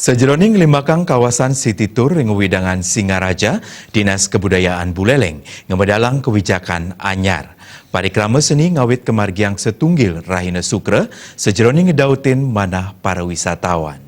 Sajeroning limbakang kawasan City Tour ring Widangan Singaraja, Dinas Kebudayaan Buleleng ngemedalang kebijakan anyar. Parikrama seni ngawit kemargiang setunggil Rahina Sukra, sajeroning ngedautin manah para wisatawan.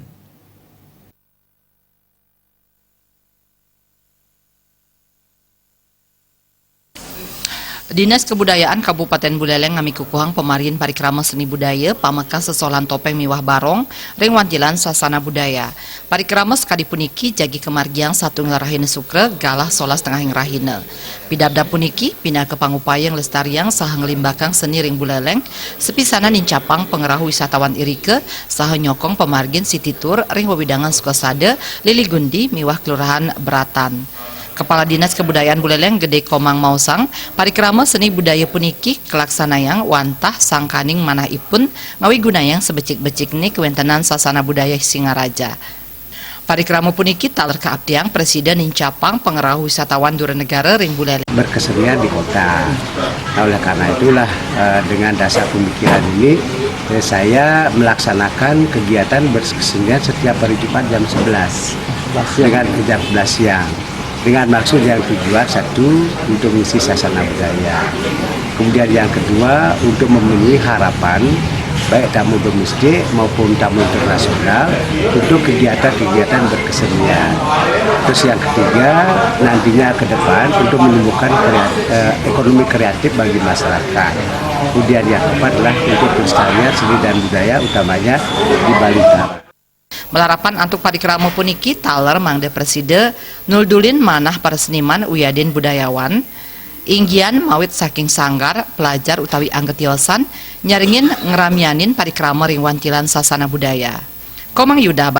Dinas Kebudayaan Kabupaten Buleleng ngamikukuhang pemarian parikrama seni budaya pameka sesolan topeng miwah barong ring wantilan sasana budaya. Parikrama sekadi puniki jagi kemargiang satu Rahina Sukra galah 11 tengahing Rahina. Pidabda puniki pindah ke pangupayang lestariang saha ngelimbakang seni ring Buleleng sepisana nincapang pengerahu wisatawan irike saha nyokong pemargin City Tour ring Wewidangan Sukasade Lili Gundi miwah Kelurahan Beratan. Kepala Dinas Kebudayaan Buleleng Gede Komang Mausang, parikrama seni budaya puniki kelaksanayang wantah sangkaning manahipun ngawi gunayang sebecik-becik ni kewentanan sasana budaya Singaraja. Parikrama puniki taler keabdiang Presiden Nincapang pengerahu wisatawan Duranegara ring Buleleng berkesenian di kota. Nah, oleh karena itulah dengan dasar pemikiran ini saya melaksanakan kegiatan berkesenian setiap hari Jumat jam 11 dengan jam 11 siang. Dengan maksud yang tujuan satu untuk mengisi sasana budaya, kemudian yang kedua untuk memenuhi harapan baik tamu domestik maupun tamu internasional untuk kegiatan-kegiatan berkesenian. Terus yang ketiga nantinya ke depan untuk menumbuhkan ekonomi kreatif bagi masyarakat. Kemudian yang keempat adalah untuk pelestarian seni dan budaya utamanya di Bali Utara. Melarapan antuk parikrama puniki taler mangde Preside nuldulin manah para seniman uyadin budayawan inggian mawit saking sanggar pelajar utawi anggetiosan nyaringin ngeramianin parikrama ring wantilan sasana budaya. Komang Yuda